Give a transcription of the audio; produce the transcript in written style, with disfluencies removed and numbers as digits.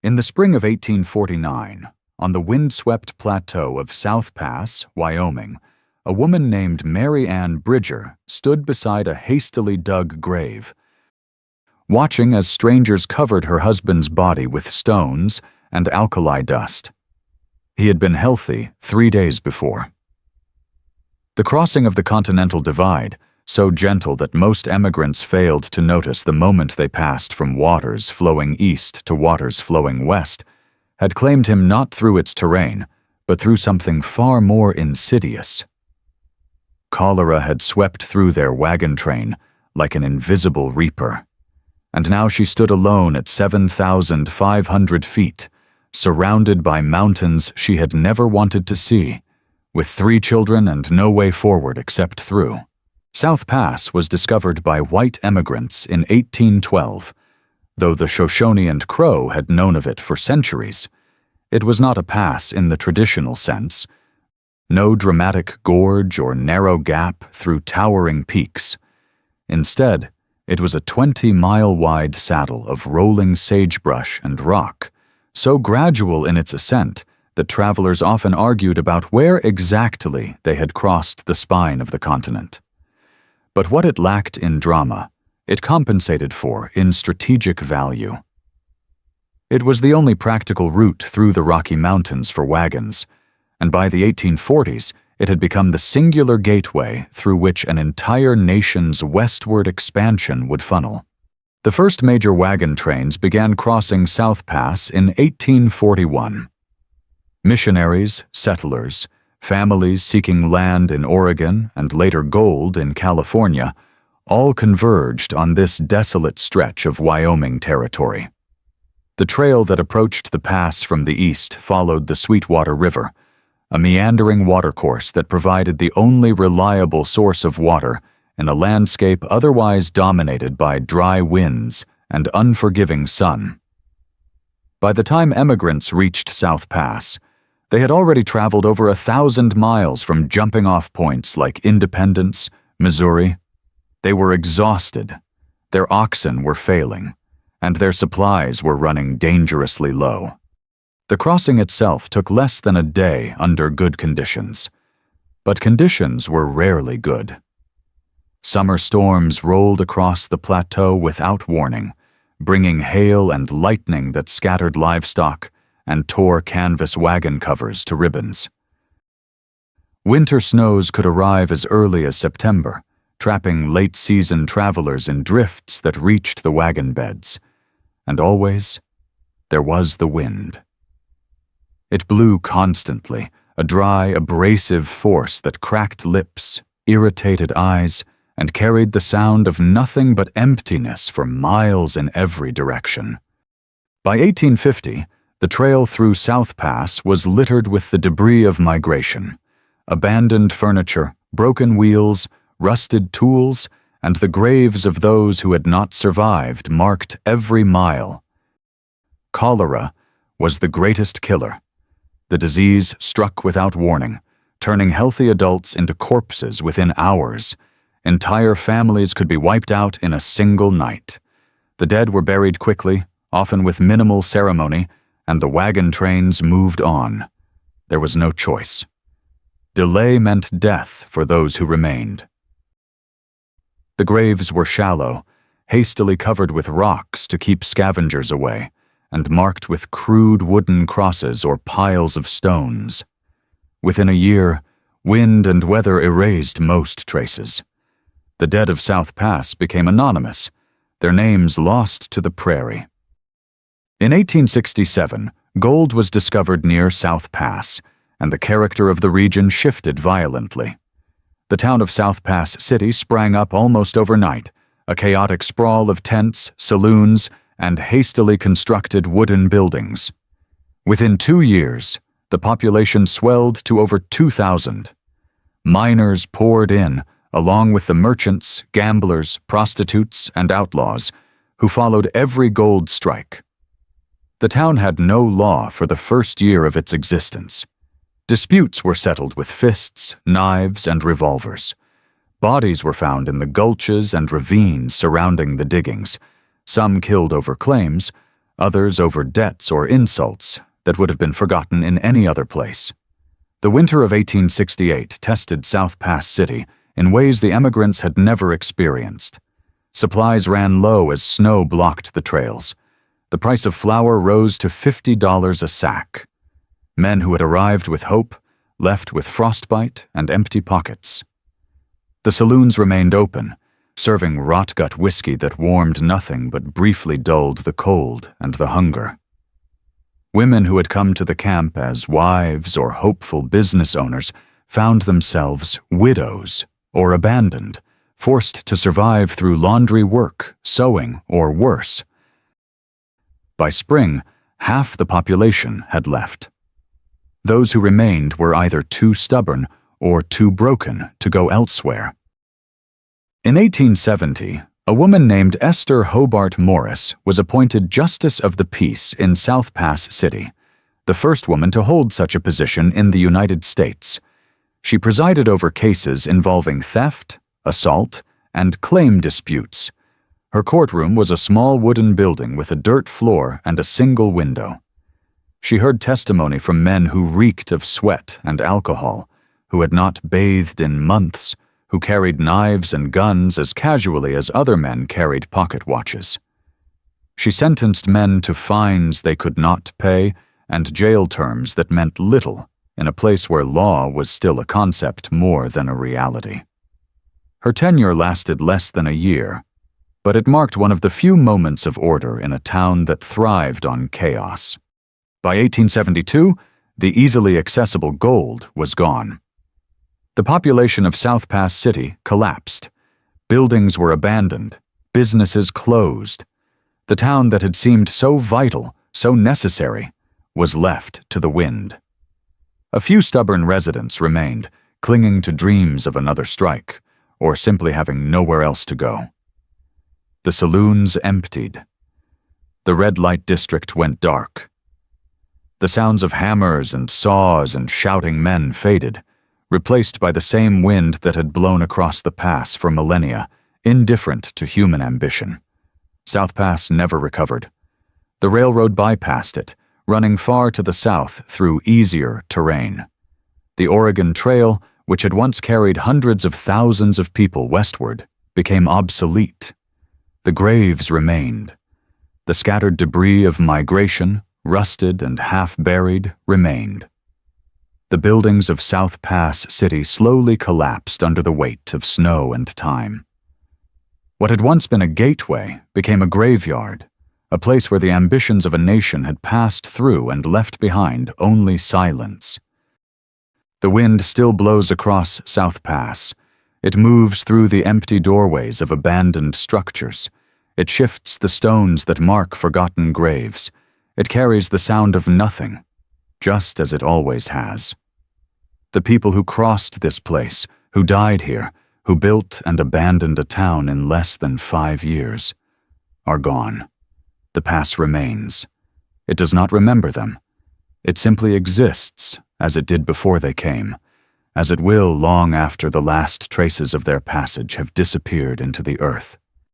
In the spring of 1849, on the windswept plateau of South Pass, Wyoming, a woman named Mary Ann Bridger stood beside a hastily dug grave, watching as strangers covered her husband's body with stones and alkali dust. He had been healthy 3 days before. The crossing of the Continental Divide, so gentle that most emigrants failed to notice the moment they passed from waters flowing east to waters flowing west, had claimed him not through its terrain, but through something far more insidious. Cholera had swept through their wagon train like an invisible reaper, and now she stood alone at 7,500 feet, surrounded by mountains she had never wanted to see, with 3 children and no way forward except through. South Pass was discovered by white emigrants in 1812. Though the Shoshone and Crow had known of it for centuries, it was not a pass in the traditional sense. No dramatic gorge or narrow gap through towering peaks. Instead, it was a 20-mile-wide saddle of rolling sagebrush and rock, so gradual in its ascent that travelers often argued about where exactly they had crossed the spine of the continent. But what it lacked in drama, it compensated for in strategic value. It was the only practical route through the Rocky Mountains for wagons, and by the 1840s it had become the singular gateway through which an entire nation's westward expansion would funnel. The first major wagon trains began crossing South Pass in 1841. Missionaries, settlers, families seeking land in Oregon and later gold in California all converged on this desolate stretch of Wyoming territory. The trail that approached the pass from the east followed the Sweetwater River, a meandering watercourse that provided the only reliable source of water in a landscape otherwise dominated by dry winds and unforgiving sun. By the time emigrants reached South Pass, they had already traveled over 1,000 miles from jumping-off points like Independence, Missouri. They were exhausted, their oxen were failing, and their supplies were running dangerously low. The crossing itself took less than a day under good conditions, but conditions were rarely good. Summer storms rolled across the plateau without warning, bringing hail and lightning that scattered livestock and tore canvas wagon covers to ribbons. Winter snows could arrive as early as September, trapping late-season travelers in drifts that reached the wagon beds. And always, there was the wind. It blew constantly, a dry, abrasive force that cracked lips, irritated eyes, and carried the sound of nothing but emptiness for miles in every direction. By 1850, the trail through South Pass was littered with the debris of migration, abandoned furniture, broken wheels, rusted tools, and the graves of those who had not survived marked every mile. Cholera was the greatest killer. The disease struck without warning, turning healthy adults into corpses within hours. Entire families could be wiped out in a single night. The dead were buried quickly, often with minimal ceremony, and the wagon trains moved on. There was no choice. Delay meant death for those who remained. The graves were shallow, hastily covered with rocks to keep scavengers away, and marked with crude wooden crosses or piles of stones. Within a year, wind and weather erased most traces. The dead of South Pass became anonymous, their names lost to the prairie. In 1867, gold was discovered near South Pass, and the character of the region shifted violently. The town of South Pass City sprang up almost overnight, a chaotic sprawl of tents, saloons, and hastily constructed wooden buildings. Within 2 years, the population swelled to over 2,000. Miners poured in, along with the merchants, gamblers, prostitutes, and outlaws, who followed every gold strike. The town had no law for the first year of its existence. Disputes were settled with fists, knives, and revolvers. Bodies were found in the gulches and ravines surrounding the diggings, some killed over claims, others over debts or insults that would have been forgotten in any other place. The winter of 1868 tested South Pass City in ways the emigrants had never experienced. Supplies ran low as snow blocked the trails. The price of flour rose to $50 a sack. Men who had arrived with hope left with frostbite and empty pockets. The saloons remained open, serving rot-gut whiskey that warmed nothing but briefly dulled the cold and the hunger. Women who had come to the camp as wives or hopeful business owners found themselves widows or abandoned, forced to survive through laundry work, sewing, or worse. By spring, half the population had left. Those who remained were either too stubborn or too broken to go elsewhere. In 1870, a woman named Esther Hobart Morris was appointed Justice of the Peace in South Pass City, the first woman to hold such a position in the United States. She presided over cases involving theft, assault, and claim disputes. Her courtroom was a small wooden building with a dirt floor and a single window. She heard testimony from men who reeked of sweat and alcohol, who had not bathed in months, who carried knives and guns as casually as other men carried pocket watches. She sentenced men to fines they could not pay and jail terms that meant little in a place where law was still a concept more than a reality. Her tenure lasted less than a year, but it marked one of the few moments of order in a town that thrived on chaos. By 1872, the easily accessible gold was gone. The population of South Pass City collapsed. Buildings were abandoned, businesses closed. The town that had seemed so vital, so necessary, was left to the wind. A few stubborn residents remained, clinging to dreams of another strike, or simply having nowhere else to go. The saloons emptied. The red light district went dark. The sounds of hammers and saws and shouting men faded, replaced by the same wind that had blown across the pass for millennia, indifferent to human ambition. South Pass never recovered. The railroad bypassed it, running far to the south through easier terrain. The Oregon Trail, which had once carried hundreds of thousands of people westward, became obsolete. The graves remained. The scattered debris of migration, rusted and half-buried, remained. The buildings of South Pass City slowly collapsed under the weight of snow and time. What had once been a gateway became a graveyard, a place where the ambitions of a nation had passed through and left behind only silence. The wind still blows across South Pass. It moves through the empty doorways of abandoned structures. It shifts the stones that mark forgotten graves. It carries the sound of nothing, just as it always has. The people who crossed this place, who died here, who built and abandoned a town in less than 5 years, are gone. The pass remains. It does not remember them. It simply exists, as it did before they came, as it will long after the last traces of their passage have disappeared into the earth.